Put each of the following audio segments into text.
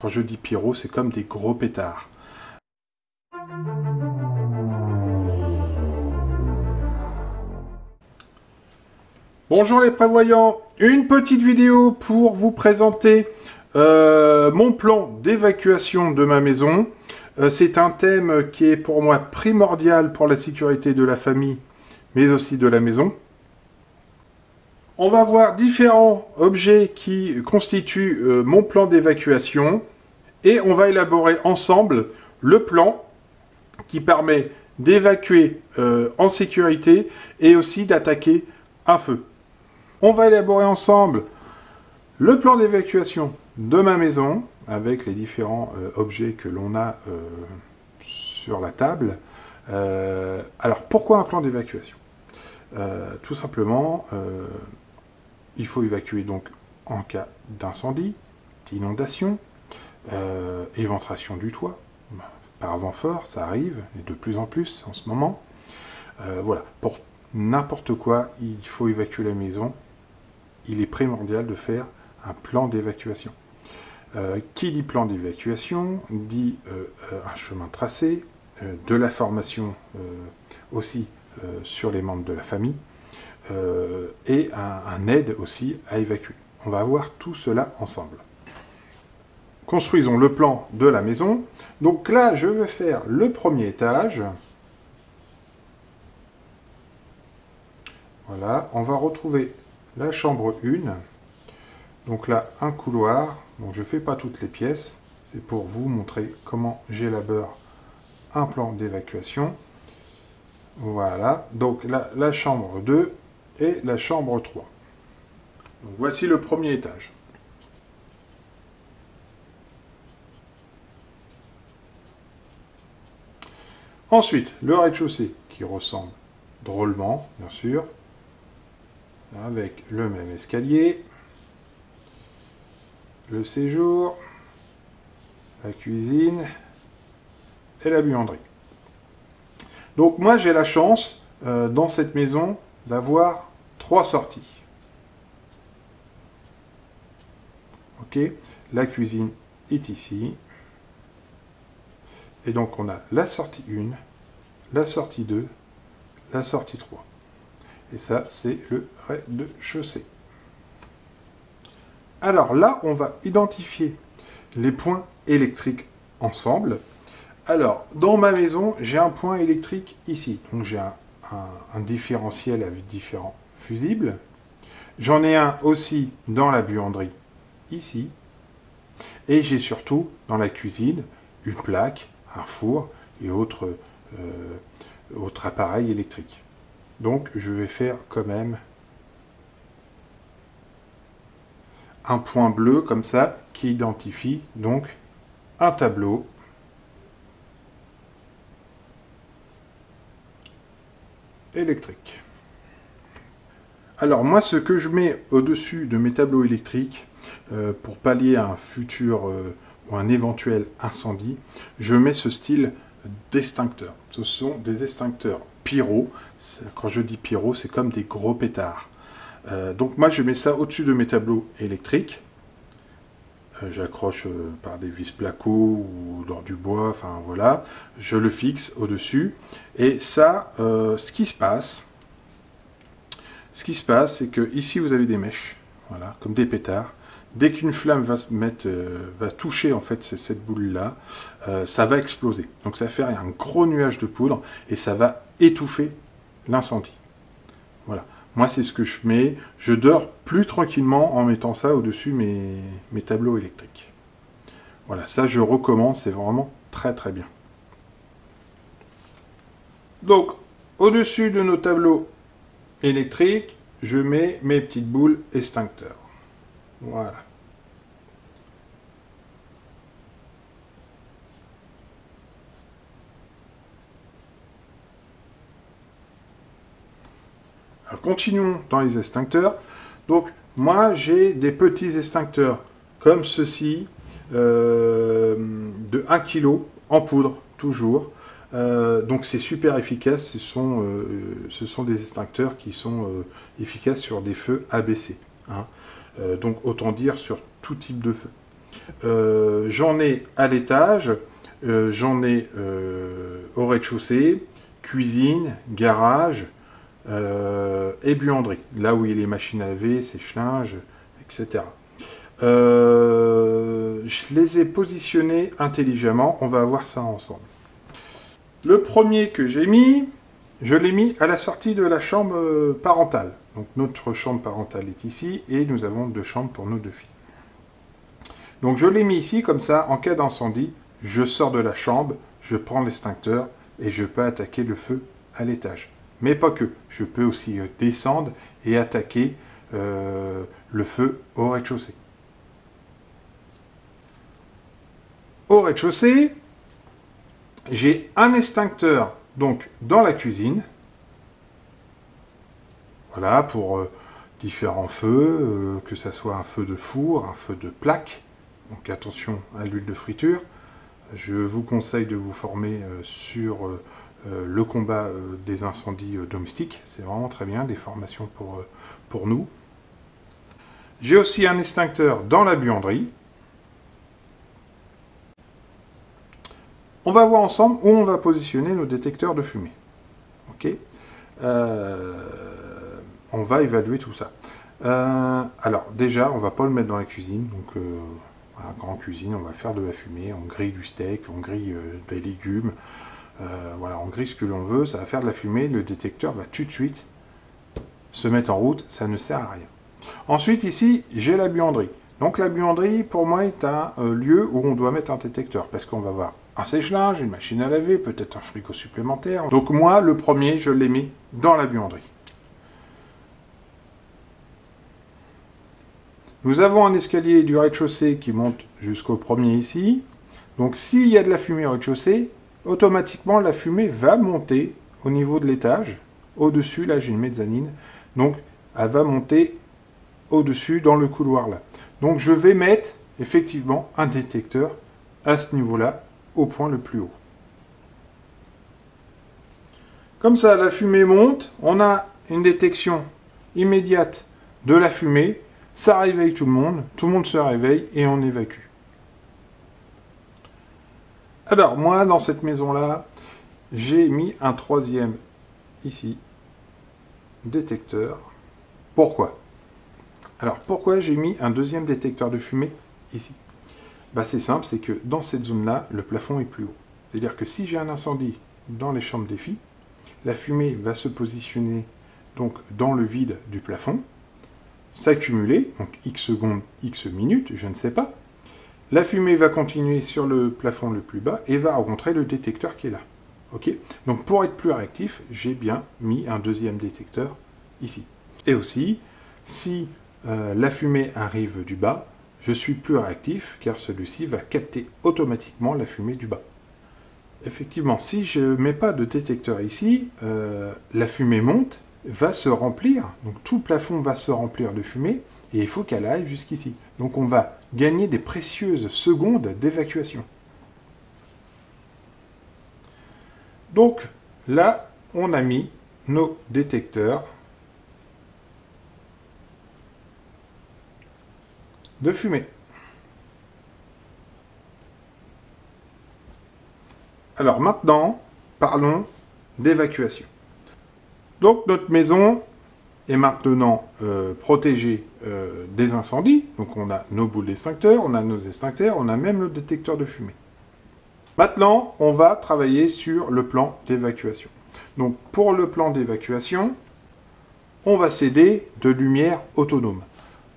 Quand je dis pyro, c'est comme des gros pétards. Bonjour les prévoyants, une petite vidéo pour vous présenter mon plan d'évacuation de ma maison. C'est un thème qui est pour moi primordial pour la sécurité de la famille, mais aussi de la maison. On va voir différents objets qui constituent mon plan d'évacuation et on va élaborer ensemble le plan qui permet d'évacuer en sécurité et aussi d'attaquer un feu. On va élaborer ensemble le plan d'évacuation de ma maison avec les différents objets que l'on a sur la table. Alors, pourquoi un plan d'évacuation? Tout simplement, il faut évacuer donc en cas d'incendie, d'inondation, éventration du toit. Par vent fort, ça arrive, et de plus en plus en ce moment. Voilà, pour n'importe quoi, il faut évacuer la maison. Il est primordial de faire un plan d'évacuation. Qui dit plan d'évacuation dit un chemin tracé, de la formation aussi sur les membres de la famille, et un aide aussi à évacuer. On va voir tout cela ensemble. Construisons le plan de la maison. Donc là, je vais faire le premier étage. Voilà, on va retrouver la chambre 1. Donc là, un couloir. Donc je ne fais pas toutes les pièces. C'est pour vous montrer comment j'élabore un plan d'évacuation. Voilà, donc là, la chambre 2 et la chambre 3. Donc voici le premier étage. Ensuite, le rez-de-chaussée qui ressemble drôlement, bien sûr, avec le même escalier, le séjour, la cuisine et la buanderie. Donc moi j'ai la chance dans cette maison d'avoir 3 sorties. Ok, la cuisine est ici. Et donc on a la sortie 1, la sortie 2, la sortie 3. Et ça, c'est le rez-de-chaussée. Alors là, on va identifier les points électriques ensemble. Alors, dans ma maison, j'ai un point électrique ici. Donc j'ai un différentiel avec différents fusibles. J'en ai un aussi dans la buanderie, ici. Et j'ai surtout, dans la cuisine, une plaque, un four et autres appareils électriques. Donc je vais faire quand même un point bleu comme ça qui identifie donc un tableau électrique. Alors moi ce que je mets au-dessus de mes tableaux électriques pour pallier à un futur ou un éventuel incendie, je mets ce style d'extincteur. Ce sont des extincteurs pyro. Quand je dis pyro, c'est comme des gros pétards. Donc moi je mets ça au-dessus de mes tableaux électriques. J'accroche par des vis placo ou dans du bois, enfin voilà. Je le fixe au-dessus. Et ça, ce qui se passe, c'est que ici vous avez des mèches, voilà, comme des pétards. Dès qu'une flamme va toucher en fait cette boule-là, ça va exploser. Donc ça va faire un gros nuage de poudre et ça va étouffer l'incendie. Voilà. Moi, c'est ce que je mets. Je dors plus tranquillement en mettant ça au-dessus mes tableaux électriques. Voilà, ça je recommande, c'est vraiment très très bien. Donc, au-dessus de nos tableaux électriques, je mets mes petites boules extincteurs. Voilà. Alors, continuons dans les extincteurs. Donc, moi, j'ai des petits extincteurs comme ceci, de 1 kg en poudre, toujours. Donc, c'est super efficace. Ce sont des extincteurs qui sont efficaces sur des feux abaissés. Hein. Donc, autant dire sur tout type de feu. J'en ai à l'étage, j'en ai au rez-de-chaussée, cuisine, garage et buanderie. Là où il y a les machines à laver, sèche-linge, etc. Je les ai positionnés intelligemment, on va voir ça ensemble. Le premier que j'ai mis, je l'ai mis à la sortie de la chambre parentale. Donc notre chambre parentale est ici et nous avons 2 chambres pour nos 2 filles. Donc je l'ai mis ici, comme ça, en cas d'incendie, je sors de la chambre, je prends l'extincteur et je peux attaquer le feu à l'étage. Mais pas que, je peux aussi descendre et attaquer le feu au rez-de-chaussée. Au rez-de-chaussée, j'ai un extincteur donc dans la cuisine. Voilà, pour différents feux, que ce soit un feu de four, un feu de plaque. Donc attention à l'huile de friture. Je vous conseille de vous former sur le combat des incendies domestiques. C'est vraiment très bien, des formations pour nous. J'ai aussi un extincteur dans la buanderie. On va voir ensemble où on va positionner nos détecteurs de fumée. Ok, on va évaluer tout ça. Alors déjà, on va pas le mettre dans la cuisine. Donc voilà, grande cuisine, on va faire de la fumée. On grille du steak, on grille des légumes. Voilà, on grille ce que l'on veut. Ça va faire de la fumée. Le détecteur va tout de suite se mettre en route. Ça ne sert à rien. Ensuite, ici, j'ai la buanderie. Donc la buanderie, pour moi, est un lieu où on doit mettre un détecteur. Parce qu'on va voir un sèche-linge, une machine à laver, peut-être un frigo supplémentaire. Donc moi, le premier, je l'ai mis dans la buanderie. Nous avons un escalier du rez-de-chaussée qui monte jusqu'au premier ici. Donc s'il y a de la fumée au rez-de-chaussée, automatiquement la fumée va monter au niveau de l'étage. Au-dessus, là j'ai une mezzanine. Donc elle va monter au-dessus dans le couloir là. Donc je vais mettre effectivement un détecteur à ce niveau-là, au point le plus haut. Comme ça, la fumée monte, on a une détection immédiate de la fumée, ça réveille tout le monde se réveille et on évacue. Alors moi, dans cette maison-là, j'ai mis un 3e ici, détecteur. Pourquoi? Alors pourquoi j'ai mis un 2e détecteur de fumée ici? Bah, c'est simple, c'est que dans cette zone-là, le plafond est plus haut. C'est-à-dire que si j'ai un incendie dans les chambres des filles, la fumée va se positionner donc dans le vide du plafond, s'accumuler, donc X secondes, X minutes, je ne sais pas. La fumée va continuer sur le plafond le plus bas et va rencontrer le détecteur qui est là. Okay, donc pour être plus réactif, j'ai bien mis un 2e détecteur ici. Et aussi, si la fumée arrive du bas, je suis plus réactif car celui-ci va capter automatiquement la fumée du bas. Effectivement, si je ne mets pas de détecteur ici, la fumée monte, va se remplir, donc tout le plafond va se remplir de fumée et il faut qu'elle aille jusqu'ici. Donc on va gagner des précieuses secondes d'évacuation. Donc là, on a mis nos détecteurs de fumée. Alors maintenant, parlons d'évacuation. Donc notre maison est maintenant protégée des incendies. Donc on a nos boules d'extincteur, on a nos extincteurs, on a même le détecteur de fumée. Maintenant, on va travailler sur le plan d'évacuation. Donc pour le plan d'évacuation, on va s'aider de lumière autonome.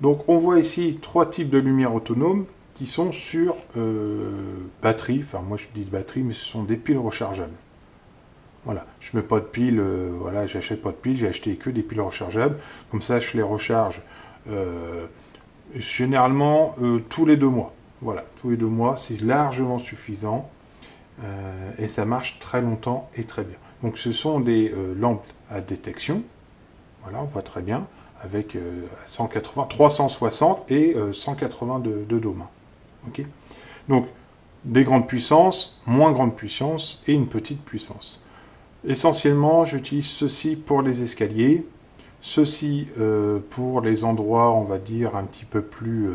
Donc on voit ici 3 types de lumières autonomes qui sont sur batterie. Enfin moi je dis batterie, mais ce sont des piles rechargeables. Voilà, je mets pas de piles, voilà, j'achète pas de piles, j'ai acheté que des piles rechargeables. Comme ça je les recharge généralement tous les 2 mois. Voilà, tous les 2 mois, c'est largement suffisant et ça marche très longtemps et très bien. Donc ce sont des lampes à détection. Voilà, on voit très bien, avec 180, 360 et 180 de dôme. Okay, donc, des grandes puissances, moins grandes puissances et une petite puissance. Essentiellement, j'utilise ceci pour les escaliers. Ceci pour les endroits, on va dire, un petit peu plus,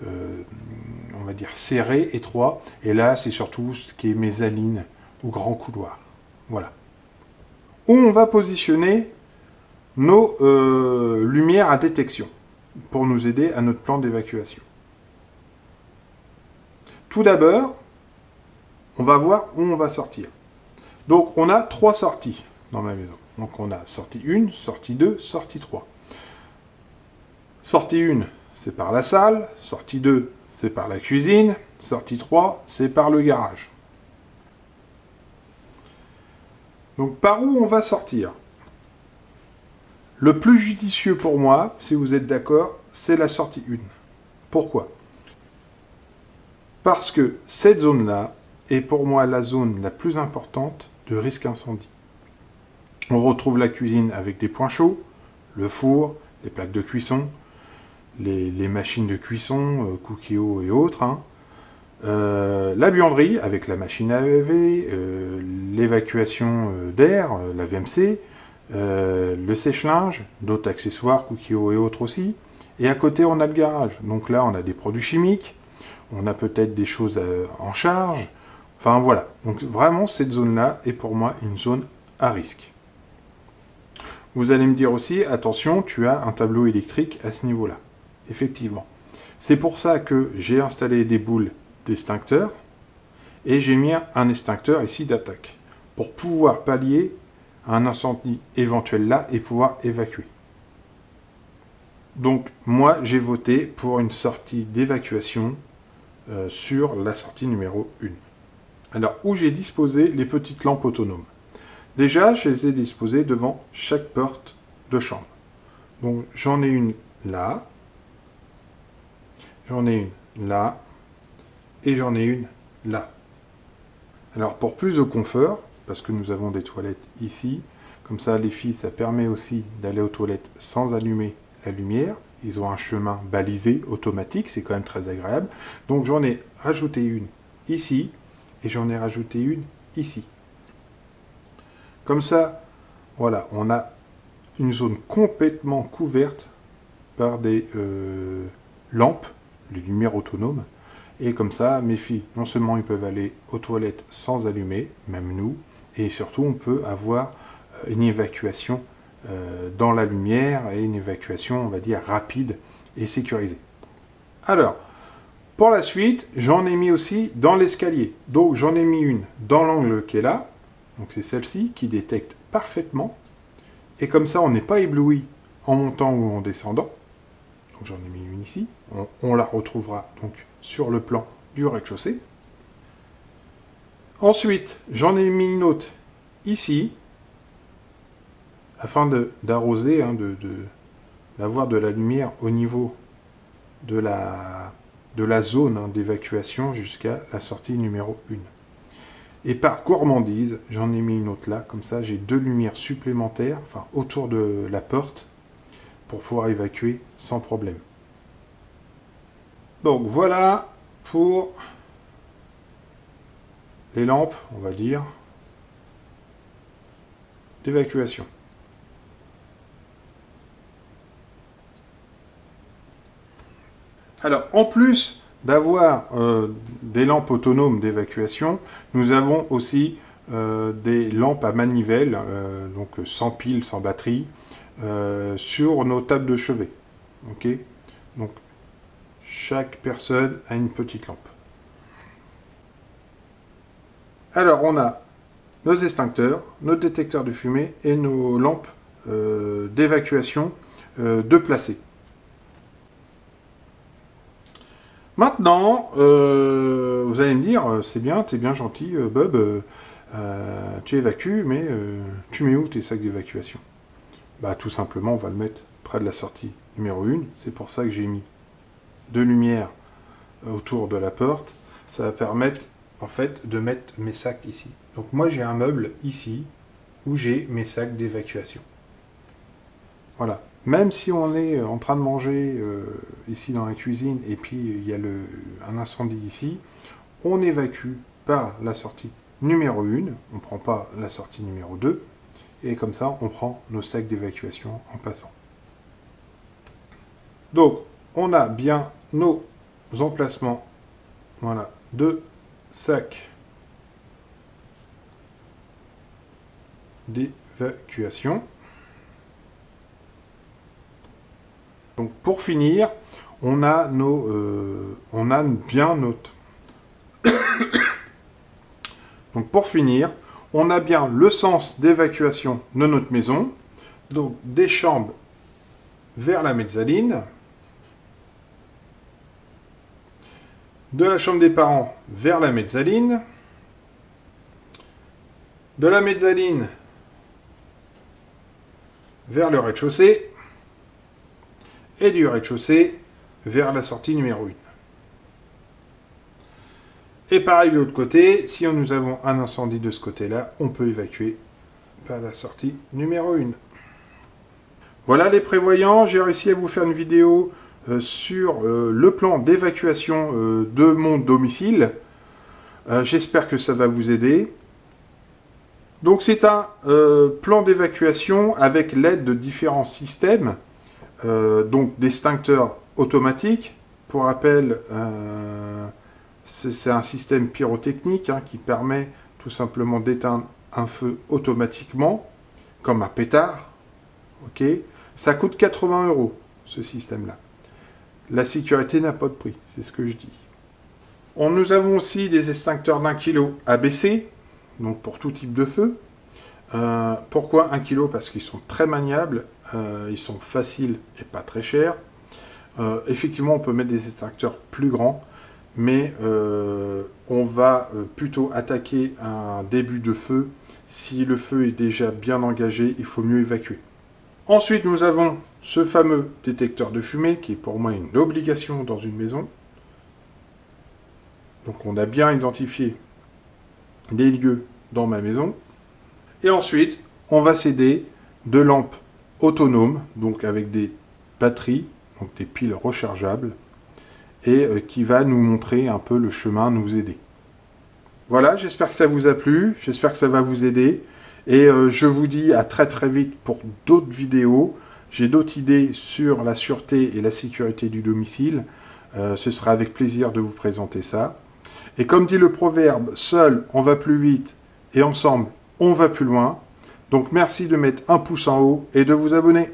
on va dire, serrés, étroits. Et là, c'est surtout ce qui est mésaline ou grand couloir. Voilà. Où on va positionner nos lumières à détection pour nous aider à notre plan d'évacuation. Tout d'abord, on va voir où on va sortir. Donc, on a 3 sorties dans ma maison. Donc, on a sortie 1, sortie 2, sortie 3. Sortie 1, c'est par la salle. Sortie 2, c'est par la cuisine. Sortie 3, c'est par le garage. Donc, par où on va sortir? Le plus judicieux pour moi, si vous êtes d'accord, c'est la sortie 1. Pourquoi? Parce que cette zone-là est pour moi la zone la plus importante de risque incendie. On retrouve la cuisine avec des points chauds, le four, les plaques de cuisson, les machines de cuisson, Cookeo et autres, hein. La buanderie avec la machine à laver, l'évacuation d'air, la VMC, le sèche-linge, d'autres accessoires, Cookeo et autres aussi. Et à côté, on a le garage. Donc là, on a des produits chimiques, on a peut-être des choses en charge. Enfin voilà. Donc vraiment, cette zone-là est pour moi une zone à risque. Vous allez me dire aussi, attention, tu as un tableau électrique à ce niveau-là. Effectivement. C'est pour ça que j'ai installé des boules d'extincteur et j'ai mis un extincteur ici d'attaque pour pouvoir pallier un incendie éventuel là et pouvoir évacuer. Donc moi j'ai voté pour une sortie d'évacuation sur la sortie numéro 1. Alors où j'ai disposé les petites lampes autonomes? Déjà je les ai disposées devant chaque porte de chambre. Donc j'en ai une là, j'en ai une là et j'en ai une là. Alors pour plus de confort, parce que nous avons des toilettes ici. Comme ça, les filles, ça permet aussi d'aller aux toilettes sans allumer la lumière. Ils ont un chemin balisé, automatique, c'est quand même très agréable. Donc j'en ai rajouté une ici, et j'en ai rajouté une ici. Comme ça, voilà, on a une zone complètement couverte par des lampes, les lumières autonomes. Et comme ça, mes filles, non seulement ils peuvent aller aux toilettes sans allumer, même nous, et surtout on peut avoir une évacuation dans la lumière et une évacuation, on va dire, rapide et sécurisée. Alors, pour la suite, j'en ai mis aussi dans l'escalier. Donc j'en ai mis une dans l'angle qui est là, donc c'est celle-ci qui détecte parfaitement, et comme ça on n'est pas ébloui en montant ou en descendant. Donc j'en ai mis une ici, on la retrouvera donc sur le plan du rez-de-chaussée. Ensuite, j'en ai mis une autre ici, afin d'arroser, hein, d'avoir de la lumière au niveau de la zone, hein, d'évacuation jusqu'à la sortie numéro 1. Et par gourmandise, j'en ai mis une autre là, comme ça j'ai 2 lumières supplémentaires, enfin autour de la porte, pour pouvoir évacuer sans problème. Donc voilà pour les lampes, on va dire, d'évacuation. Alors, en plus d'avoir des lampes autonomes d'évacuation, nous avons aussi des lampes à manivelle, donc sans pile, sans batterie, sur nos tables de chevet. Ok, donc chaque personne a une petite lampe. Alors on a nos extincteurs, nos détecteurs de fumée et nos lampes d'évacuation de placer. Maintenant, vous allez me dire, c'est bien, t'es bien gentil, Bob, tu évacues, mais tu mets où tes sacs d'évacuation? Bah tout simplement, on va le mettre près de la sortie numéro 1. C'est pour ça que j'ai mis 2 lumières autour de la porte. Ça va permettre, en fait, de mettre mes sacs ici. Donc moi, j'ai un meuble ici, où j'ai mes sacs d'évacuation. Voilà. Même si on est en train de manger ici dans la cuisine, et puis il y a un incendie ici, on évacue par la sortie numéro 1, on ne prend pas la sortie numéro 2, et comme ça on prend nos sacs d'évacuation en passant. Donc, on a bien nos emplacements, voilà, de sacs d'évacuation. Donc, pour finir, on a bien notre... Donc, pour finir, on a bien le sens d'évacuation de notre maison. Donc, des chambres vers la mezzanine. De la chambre des parents vers la mezzanine. De la mezzanine vers le rez-de-chaussée. Et du rez-de-chaussée vers la sortie numéro 1. Et pareil de l'autre côté, si nous avons un incendie de ce côté-là, on peut évacuer par la sortie numéro 1. Voilà les prévoyants, j'ai réussi à vous faire une vidéo sur le plan d'évacuation de mon domicile. J'espère que ça va vous aider. Donc c'est un plan d'évacuation avec l'aide de différents systèmes, donc d'extincteurs automatiques. Pour rappel, c'est un système pyrotechnique qui permet tout simplement d'éteindre un feu automatiquement, comme un pétard. Ok, ça coûte 80 € ce système-là. La sécurité n'a pas de prix, c'est ce que je dis. Nous avons aussi des extincteurs d'1 kg ABC, donc pour tout type de feu. Pourquoi 1 kg? Parce qu'ils sont très maniables, ils sont faciles et pas très chers. Effectivement, on peut mettre des extincteurs plus grands, mais on va plutôt attaquer un début de feu. Si le feu est déjà bien engagé, il faut mieux évacuer. Ensuite, nous avons ce fameux détecteur de fumée qui est pour moi une obligation dans une maison. Donc on a bien identifié les lieux dans ma maison. Et ensuite, on va s'aider de lampes autonomes, donc avec des batteries, donc des piles rechargeables, et qui va nous montrer un peu le chemin, nous aider. Voilà, j'espère que ça vous a plu, j'espère que ça va vous aider. Et je vous dis à très très vite pour d'autres vidéos. J'ai d'autres idées sur la sûreté et la sécurité du domicile. Ce sera avec plaisir de vous présenter ça. Et comme dit le proverbe, seul on va plus vite et ensemble on va plus loin. Donc merci de mettre un pouce en haut et de vous abonner.